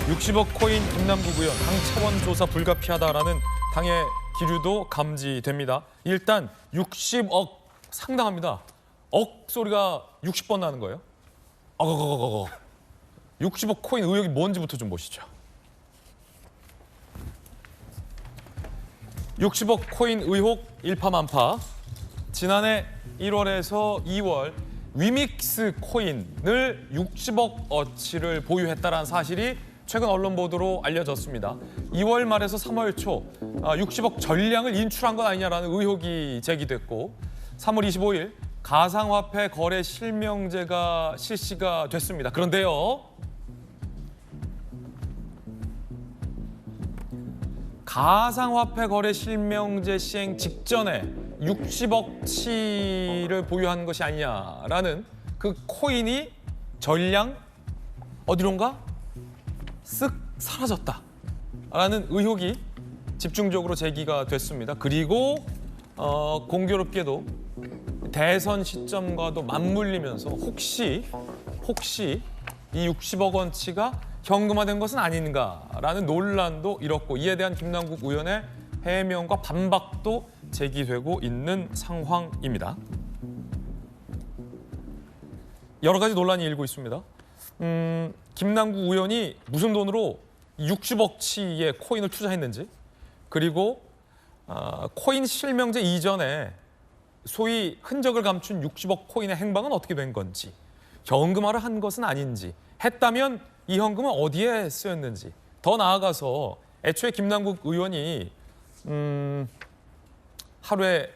60억 코인 김남국 의원 당 차원 조사 불가피하다라는 당의 기류도 감지됩니다. 일단 60억 상당합니다. 억 소리가 60번 나는 거예요. 어거거거거. 60억 코인 의혹이 뭔지부터 좀 보시죠. 60억 코인 의혹 일파만파. 지난해 1월에서 2월 위믹스 코인을 60억 어치를 보유했다는 사실이 최근 언론 보도로 알려졌습니다. 2월 말에서 3월 초 60억 전량을 인출한 것 아니냐라는 의혹이 제기됐고 3월 25일 가상화폐 거래 실명제가 실시가 됐습니다. 그런데요. 가상화폐 거래 실명제 시행 직전에 60억치를 보유한 것이 아니냐라는 그 코인이 전량 어디론가 쓱 사라졌다라는 의혹이 집중적으로 제기가 됐습니다. 그리고 공교롭게도 대선 시점과도 맞물리면서 혹시 이 60억 원치가 현금화된 것은 아닌가라는 논란도 일었고 이에 대한 김남국 의원의 해명과 반박도 제기되고 있는 상황입니다. 여러 가지 논란이 일고 있습니다. 김남국 의원이 무슨 돈으로 60억치의 코인을 투자했는지 그리고 코인 실명제 이전에 소위 흔적을 감춘 60억 코인의 행방은 어떻게 된 건지 현금화를 한 것은 아닌지 했다면 이 현금은 어디에 쓰였는지 더 나아가서 애초에 김남국 의원이 하루에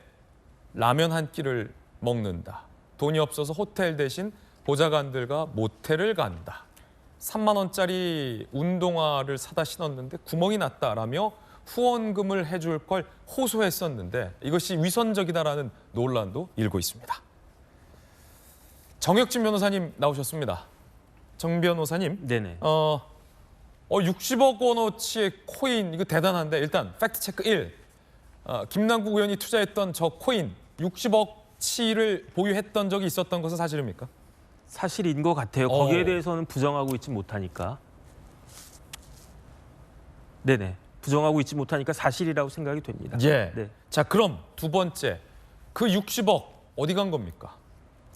라면 한 끼를 먹는다. 돈이 없어서 호텔 대신 보좌관들과 모텔을 간다. 3만 원짜리 운동화를 사다 신었는데 구멍이 났다라며 후원금을 해줄 걸 호소했었는데 이것이 위선적이다라는 논란도 일고 있습니다. 정혁진 변호사님 나오셨습니다. 정 변호사님, 네네. 60억 원어치의 코인 이거 대단한데 일단 팩트 체크 1. 김남국 의원이 투자했던 저 코인 60억치를 보유했던 적이 있었던 것은 사실입니까? 사실인 것 같아요. 거기에 대해서는 부정하고 있지 못하니까. 네네. 부정하고 있지 못하니까 사실이라고 생각이 됩니다. 예. 네. 자, 그럼 두 번째. 그 60억 어디 간 겁니까?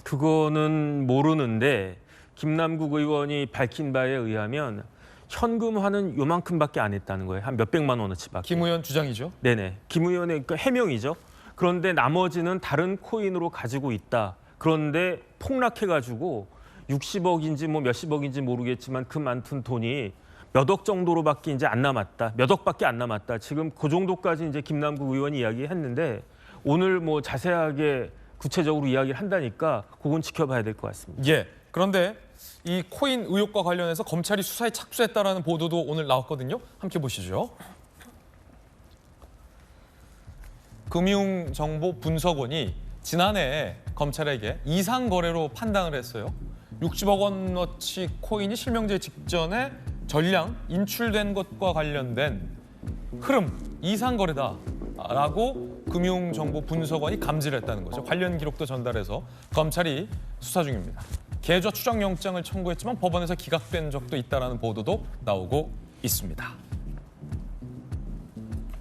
그거는 모르는데 김남국 의원이 밝힌 바에 의하면 현금화는 요만큼밖에 안 했다는 거예요. 한 몇백만 원어치밖에. 김 의원 주장이죠? 네네. 김 의원의 해명이죠. 그런데 나머지는 다른 코인으로 가지고 있다. 그런데 폭락해가지고 60억인지 뭐 몇십억인지 모르겠지만 그 많은 돈이 몇 억 정도로밖에 이제 안 남았다. 몇 억밖에 안 남았다. 지금 그 정도까지 이제 김남국 의원이 이야기했는데 오늘 뭐 자세하게 구체적으로 이야기를 한다니까 그건 지켜봐야 될 것 같습니다. 예. 그런데 이 코인 의혹과 관련해서 검찰이 수사에 착수했다라는 보도도 오늘 나왔거든요. 함께 보시죠. 금융정보분석원이 지난해 검찰에게 이상 거래로 판단을 했어요. 60억 원어치 코인이 실명제 직전에 전량 인출된 것과 관련된 흐름, 이상 거래다라고 금융정보분석원이 감지를 했다는 거죠. 관련 기록도 전달해서 검찰이 수사 중입니다. 계좌 추적영장을 청구했지만 법원에서 기각된 적도 있다는 보도도 나오고 있습니다.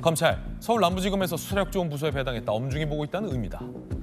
검찰, 서울 남부지검에서 수사력 좋은 부서에 배당했다. 엄중히 보고 있다는 의미다.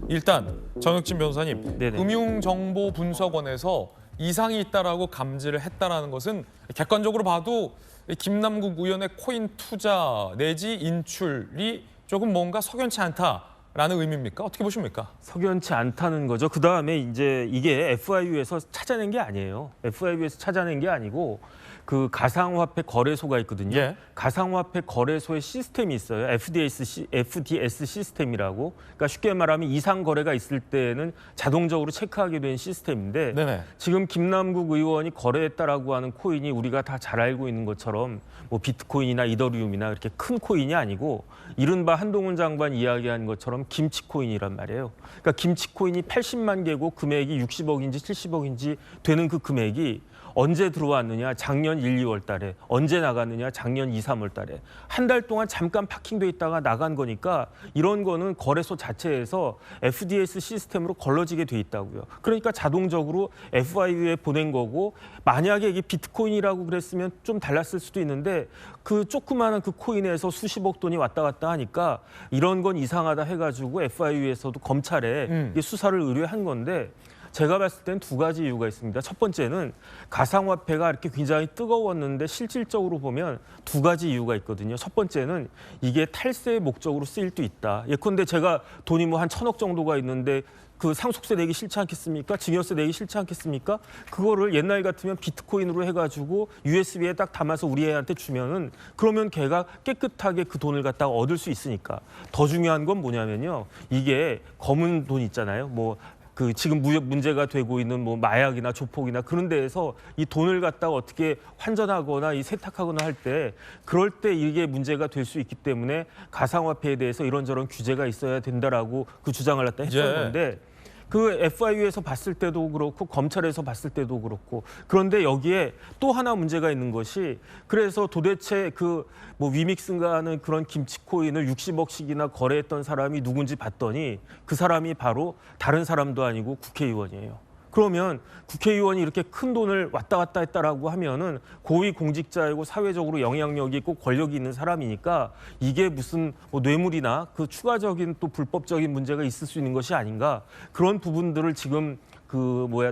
일단 정혁진 변호사님, 네네. 금융정보분석원에서 이상이 있다라고 감지를 했다라는 것은 객관적으로 봐도 김남국 의원의 코인 투자 내지 인출이 조금 뭔가 석연치 않다라는 의미입니까? 어떻게 보십니까? 석연치 않다는 거죠. 그다음에 이제 이게 FIU에서 찾아낸 게 아니에요. FIU에서 찾아낸 게 아니고 그 가상화폐 거래소가 있거든요. 예. 가상화폐 거래소의 시스템이 있어요. FDS 시스템이라고. 그러니까 쉽게 말하면 이상 거래가 있을 때는 자동적으로 체크하게 된 시스템인데 네네. 지금 김남국 의원이 거래했다라고 하는 코인이 우리가 다 잘 알고 있는 것처럼 뭐 비트코인이나 이더리움이나 이렇게 큰 코인이 아니고 이른바 한동훈 장관 이야기한 것처럼 김치코인이란 말이에요. 그러니까 김치코인이 80만 개고 금액이 60억인지 70억인지 되는 그 금액이 언제 들어왔느냐? 작년 1, 2월 달에. 언제 나갔느냐? 작년 2, 3월 달에. 한 달 동안 잠깐 파킹돼 있다가 나간 거니까 이런 거는 거래소 자체에서 FDS 시스템으로 걸러지게 돼 있다고요. 그러니까 자동적으로 FIU에 보낸 거고 만약에 이게 비트코인이라고 그랬으면 좀 달랐을 수도 있는데 그 조그마한 그 코인에서 수십억 돈이 왔다 갔다 하니까 이런 건 이상하다 해가지고 FIU에서도 검찰에 이게 수사를 의뢰한 건데 제가 봤을 땐 두 가지 이유가 있습니다. 첫 번째는 가상화폐가 이렇게 굉장히 뜨거웠는데 실질적으로 보면 두 가지 이유가 있거든요. 첫 번째는 이게 탈세의 목적으로 쓰일 수 있다. 예컨대 제가 돈이 뭐 한 1,000억 정도가 있는데 그 상속세 내기 싫지 않겠습니까? 증여세 내기 싫지 않겠습니까? 그거를 옛날 같으면 비트코인으로 해가지고 USB에 딱 담아서 우리 애한테 주면은 그러면 걔가 깨끗하게 그 돈을 갖다가 얻을 수 있으니까. 더 중요한 건 뭐냐면요. 이게 검은 돈 있잖아요. 뭐 그 지금 문제가 되고 있는 뭐 마약이나 조폭이나 그런 데에서 이 돈을 갖다가 어떻게 환전하거나 이 세탁하거나 할 때 그럴 때 이게 문제가 될 수 있기 때문에 가상화폐에 대해서 이런저런 규제가 있어야 된다라고 그 주장을 갖다 했던 예. 건데 그 FIU에서 봤을 때도 그렇고 검찰에서 봤을 때도 그렇고 그런데 여기에 또 하나 문제가 있는 것이 그래서 도대체 그 뭐 위믹스인가 하는 그런 김치코인을 60억씩이나 거래했던 사람이 누군지 봤더니 그 사람이 바로 다른 사람도 아니고 국회의원이에요. 그러면 국회의원이 이렇게 큰 돈을 왔다 갔다 했다라고 하면은 고위 공직자이고 사회적으로 영향력이 있고 권력이 있는 사람이니까 이게 무슨 뭐 뇌물이나 그 추가적인 또 불법적인 문제가 있을 수 있는 것이 아닌가 그런 부분들을 지금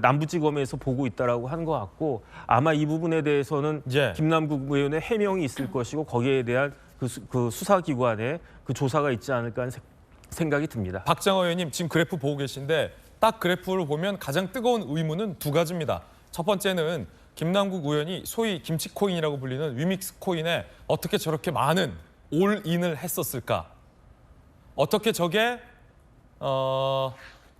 남부지검에서 보고 있다라고 하는 것 같고 아마 이 부분에 대해서는 예. 김남국 의원의 해명이 있을 것이고 거기에 대한 그 수사기관의 그 조사가 있지 않을까 하는 생각이 듭니다. 박장호 의원님 지금 그래프 보고 계신데 딱 그래프를 보면 가장 뜨거운 의문은 두 가지입니다. 첫 번째는 김남국 의원이 소위 김치코인이라고 불리는 위믹스 코인에 어떻게 저렇게 많은 올인을 했었을까? 어떻게 저게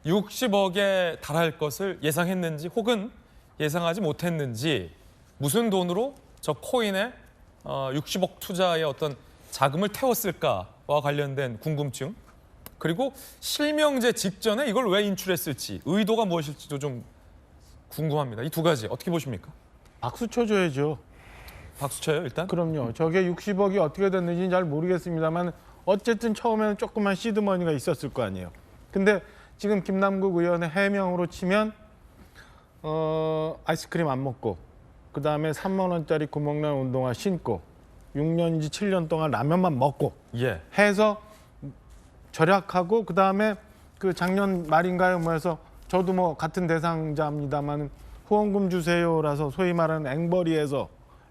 60억에 달할 것을 예상했는지 혹은 예상하지 못했는지 무슨 돈으로 저 코인에 60억 투자의 어떤 자금을 태웠을까와 관련된 궁금증 그리고 실명제 직전에 이걸 왜 인출했을지 의도가 무엇일지도 좀 궁금합니다. 이 두 가지 어떻게 보십니까? 박수 쳐줘야죠. 박수 쳐요 일단? 그럼요. 저게 60억이 어떻게 됐는지는 잘 모르겠습니다만 어쨌든 처음에는 조그만 시드머니가 있었을 거 아니에요. 근데 지금 김남국 의원의 해명으로 치면 아이스크림 안 먹고 그다음에 3만 원짜리 구멍난 운동화 신고 6년인지 7년 동안 라면만 먹고 예. 해서 절약하고 그다음에 그 작년 말인가요 뭐해서 저도 뭐 같은 대상자입니다만 후원금 주세요라서 소위 말하는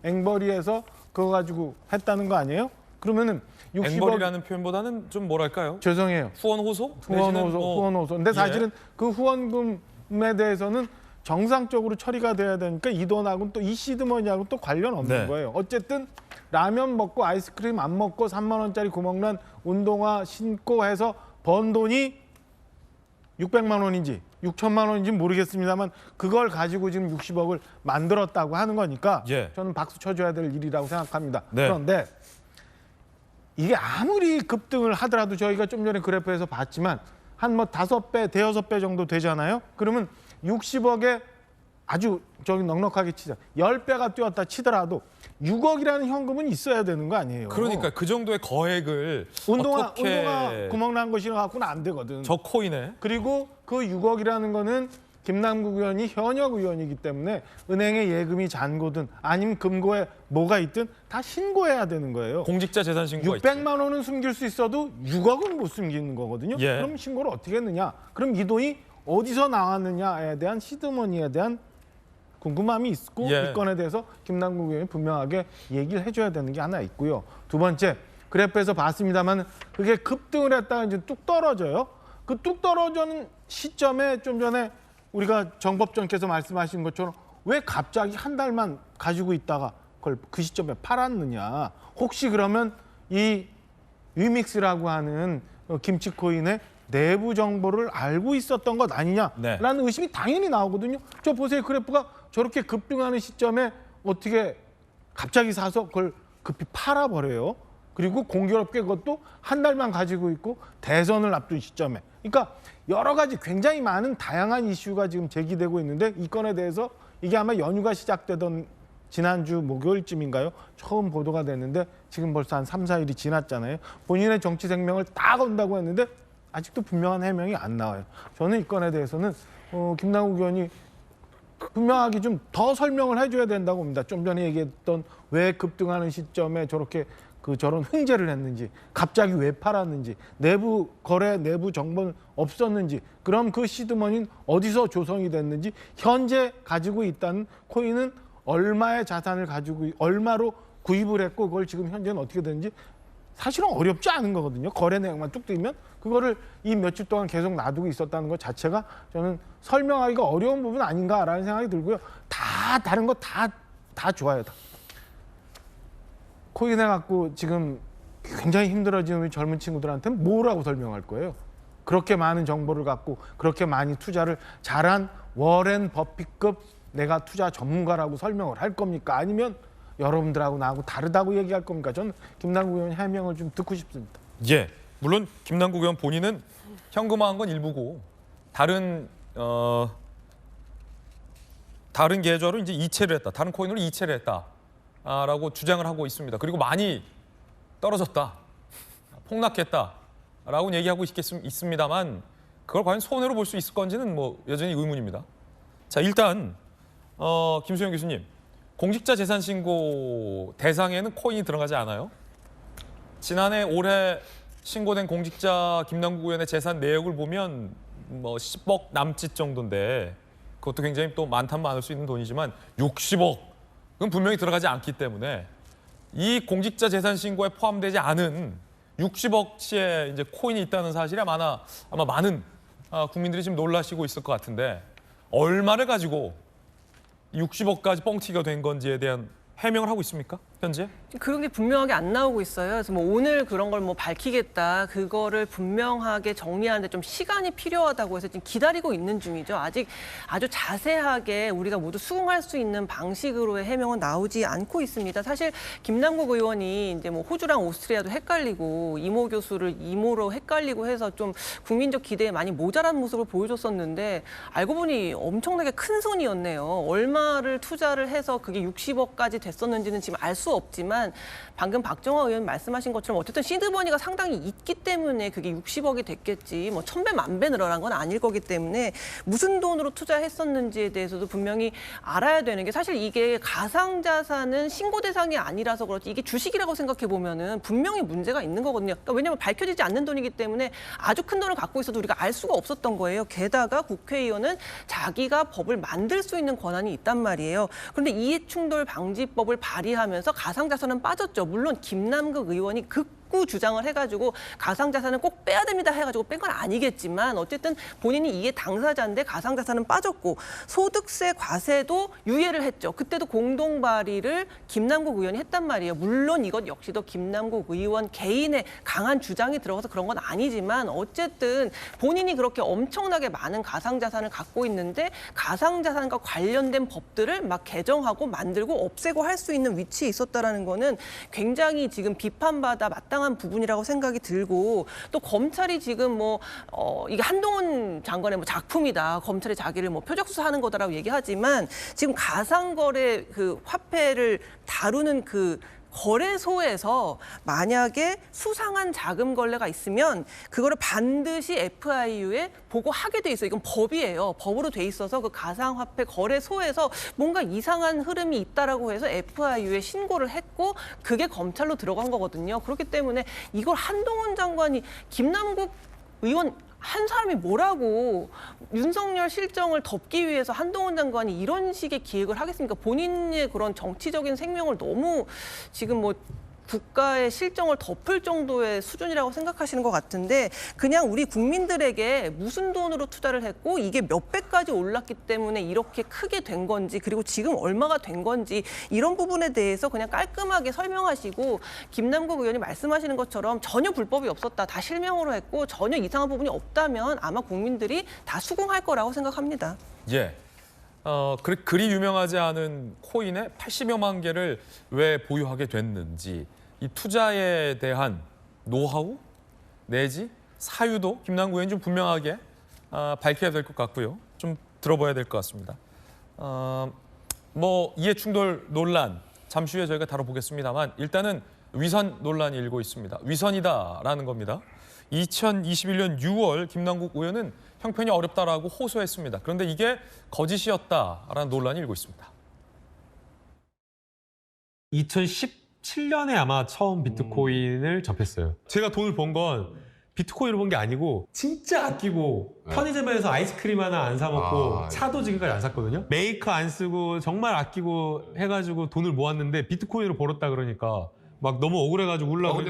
앵벌이에서 그거 가지고 했다는 거 아니에요? 그러면은 60억 앵벌이라는 표현보다는 좀 뭐랄까요? 죄송해요. 후원 호소? 내지는 뭐- 후원 호소. 근데 예. 사실은 그 후원금에 대해서는 정상적으로 처리가 돼야 되니까 이 돈하고는 또 이 시드머니하고 또 관련 없는 네. 거예요. 어쨌든 라면 먹고 아이스크림 안 먹고 3만 원짜리 구멍난 운동화 신고 해서 번 돈이 600만 원인지 6천만 원인지 모르겠습니다만 그걸 가지고 지금 60억을 만들었다고 하는 거니까 예. 저는 박수 쳐줘야 될 일이라고 생각합니다. 네. 그런데 이게 아무리 급등을 하더라도 저희가 좀 전에 그래프에서 봤지만 한 뭐 5배, 대여섯 배 정도 되잖아요. 그러면 60억에 아주 저기 넉넉하게 치자 10배가 뛰었다 치더라도 6억이라는 현금은 있어야 되는 거 아니에요. 그러니까 그 정도의 거액을 운동화 어떻게 구멍난 거 신어갖고는 안 되거든. 저 코인에 그리고 그 6억이라는 거는 김남국 의원이 현역 의원이기 때문에 은행에 예금이 잔고든 아니면 금고에 뭐가 있든 다 신고해야 되는 거예요. 공직자 재산 신고가 있죠. 600만 원은 숨길 수 있어도 6억은 못 숨기는 거거든요. 예. 그럼 신고를 어떻게 했느냐? 그럼 이 돈이 어디서 나왔느냐에 대한 시드머니에 대한 궁금함이 있고 예. 이 건에 대해서 김남국 의원이 분명하게 얘기를 해줘야 되는 게 하나 있고요. 두 번째, 그래프에서 봤습니다만 그게 급등을 했다가 이제 뚝 떨어져요. 그 뚝 떨어지는 시점에 좀 전에 우리가 정법전께서 말씀하신 것처럼 왜 갑자기 한 달만 가지고 있다가 그걸 그 시점에 팔았느냐. 혹시 그러면 이 위믹스라고 하는 김치코인의 내부 정보를 알고 있었던 것 아니냐라는 네. 의심이 당연히 나오거든요. 저 보세요. 그래프가 저렇게 급등하는 시점에 어떻게 갑자기 사서 그걸 급히 팔아버려요. 그리고 공교롭게 그것도 한 달만 가지고 있고 대선을 앞둔 시점에. 그러니까 여러 가지 굉장히 많은 다양한 이슈가 지금 제기되고 있는데 이 건에 대해서 이게 아마 연휴가 시작되던 지난주 목요일쯤인가요? 처음 보도가 됐는데 지금 벌써 한 3, 4일이 지났잖아요. 본인의 정치 생명을 다 건다고 했는데 아직도 분명한 해명이 안 나와요. 저는 이 건에 대해서는 김남국 의원이 분명하게 좀 더 설명을 해줘야 된다고 봅니다. 좀 전에 얘기했던 왜 급등하는 시점에 저렇게 저런 횡재를 했는지, 갑자기 왜 팔았는지, 내부 거래, 내부 정보는 없었는지, 그럼 그 시드머니는 어디서 조성이 됐는지, 현재 가지고 있다는 코인은 얼마의 자산을 가지고 얼마로 구입을 했고 그걸 지금 현재는 어떻게 되는지 사실은 어렵지 않은 거거든요. 거래 내역만 뚝 뜨면 그거를 이 며칠 동안 계속 놔두고 있었다는 것 자체가 저는 설명하기가 어려운 부분 아닌가라는 생각이 들고요. 다 다른 거 다 좋아요. 다. 코인해 갖고 지금 굉장히 힘들어지는 우리 젊은 친구들한테는 뭐라고 설명할 거예요? 그렇게 많은 정보를 갖고 그렇게 많이 투자를 잘한 워렌 버핏급 내가 투자 전문가라고 설명을 할 겁니까? 아니면 여러분들하고 나하고 다르다고 얘기할 겁니까? 저는 김남국 의원 해명을 좀 듣고 싶습니다. 예, 물론 김남국 의원 본인은 현금화한 건 일부고 다른 계좌로 이제 이체를 했다, 다른 코인으로 이체를 했다라고 주장을 하고 있습니다. 그리고 많이 떨어졌다, 폭락했다라고 얘기하고 있습니다만 그걸 과연 손해로 볼 수 있을 건지는 뭐 여전히 의문입니다. 자, 일단 김수영 교수님, 공직자 재산 신고 대상에는 코인이 들어가지 않아요? 지난해 올해 신고된 공직자 김남국 의원의 재산 내역을 보면 뭐 10억 남짓 정도인데 그것도 굉장히 또 많다면 많을 수 있는 돈이지만 60억은 분명히 들어가지 않기 때문에 이 공직자 재산 신고에 포함되지 않은 60억치의 이제 코인이 있다는 사실에 아마 많은 국민들이 지금 놀라시고 있을 것 같은데 얼마를 가지고 60억까지 뻥튀기가 된 건지에 대한 해명을 하고 있습니까? 현재? 그런 게 분명하게 안 나오고 있어요. 그래서 뭐 오늘 그런 걸 뭐 밝히겠다, 그거를 분명하게 정리하는데 좀 시간이 필요하다고 해서 지금 기다리고 있는 중이죠. 아직 아주 자세하게 우리가 모두 수긍할 수 있는 방식으로의 해명은 나오지 않고 있습니다. 사실 김남국 의원이 이제 뭐 호주랑 오스트리아도 헷갈리고 이모 교수를 이모로 헷갈리고 해서 좀 국민적 기대에 많이 모자란 모습을 보여줬었는데 알고 보니 엄청나게 큰 손이었네요. 얼마를 투자를 해서 그게 60억까지 됐었는지는 지금 알 수 없지만 방금 박정화 의원 말씀하신 것처럼 어쨌든 시드머니가 상당히 있기 때문에 그게 60억이 됐겠지 뭐 1000배, 10,000배 늘어난 건 아닐 거기 때문에 무슨 돈으로 투자했었는지에 대해서도 분명히 알아야 되는 게 사실 이게 가상자산은 신고 대상이 아니라서 그렇지 이게 주식이라고 생각해 보면은 분명히 문제가 있는 거거든요. 그러니까 왜냐하면 밝혀지지 않는 돈이기 때문에 아주 큰 돈을 갖고 있어도 우리가 알 수가 없었던 거예요. 게다가 국회의원은 자기가 법을 만들 수 있는 권한이 있단 말이에요. 그런데 이해충돌 방지법을 발의하면서 가상자산은 빠졌죠. 물론 김남국 의원이 극구 주장을 해가지고 가상자산은 꼭 빼야 됩니다 해가지고 뺀 건 아니겠지만 어쨌든 본인이 이해 당사자인데 가상자산은 빠졌고 소득세 과세도 유예를 했죠. 그때도 공동 발의를 김남국 의원이 했단 말이에요. 물론 이것 역시도 김남국 의원 개인의 강한 주장이 들어가서 그런 건 아니지만 어쨌든 본인이 그렇게 엄청나게 많은 가상자산을 갖고 있는데 가상자산과 관련된 법들을 막 개정하고 만들고 없애고 할 수 있는 위치에 있었다라는 거는 굉장히 지금 비판받아 마땅한 부분이라고 생각이 들고 또 검찰이 지금 이게 한동훈 장관의 뭐 작품이다. 검찰이 자기를 뭐 표적수사하는 거다라고 얘기하지만 지금 가상거래 그 화폐를 다루는 그 거래소에서 만약에 수상한 자금 걸레가 있으면 그거를 반드시 FIU에 보고하게 돼 있어요. 이건 법이에요. 법으로 돼 있어서 그 가상화폐 거래소에서 뭔가 이상한 흐름이 있다라고 해서 FIU에 신고를 했고 그게 검찰로 들어간 거거든요. 그렇기 때문에 이걸 한동훈 장관이 김남국 의원 한 사람이 뭐라고 윤석열 실정을 덮기 위해서 한동훈 장관이 이런 식의 기획을 하겠습니까? 본인의 그런 정치적인 생명을 너무 지금 뭐 국가의 실정을 덮을 정도의 수준이라고 생각하시는 것 같은데 그냥 우리 국민들에게 무슨 돈으로 투자를 했고 이게 몇 배까지 올랐기 때문에 이렇게 크게 된 건지 그리고 지금 얼마가 된 건지 이런 부분에 대해서 그냥 깔끔하게 설명하시고 김남국 의원이 말씀하시는 것처럼 전혀 불법이 없었다. 다 실명으로 했고 전혀 이상한 부분이 없다면 아마 국민들이 다 수긍할 거라고 생각합니다. 예. 그리 유명하지 않은 코인의 80여만 개를 왜 보유하게 됐는지 이 투자에 대한 노하우 내지 사유도 김남국 의원이 좀 분명하게 밝혀야 될 것 같고요. 좀 들어봐야 될 것 같습니다. 뭐 이해충돌 논란 잠시 후에 저희가 다뤄보겠습니다만 일단은 위선 논란이 일고 있습니다. 위선이다라는 겁니다. 2021년 6월 김남국 의원은 형편이 어렵다라고 호소했습니다. 그런데 이게 거짓이었다라는 논란이 일고 있습니다. 2017년에 아마 처음 비트코인을 접했어요. 제가 돈을 번 건 비트코인을 번 게 아니고 진짜 아끼고 편의점에서 아이스크림 하나 안 사 먹고 차도 지금까지 안 샀거든요. 메이커 안 쓰고 정말 아끼고 해가지고 돈을 모았는데 비트코인으로 벌었다 그러니까 막 너무 억울해가지고 울라고.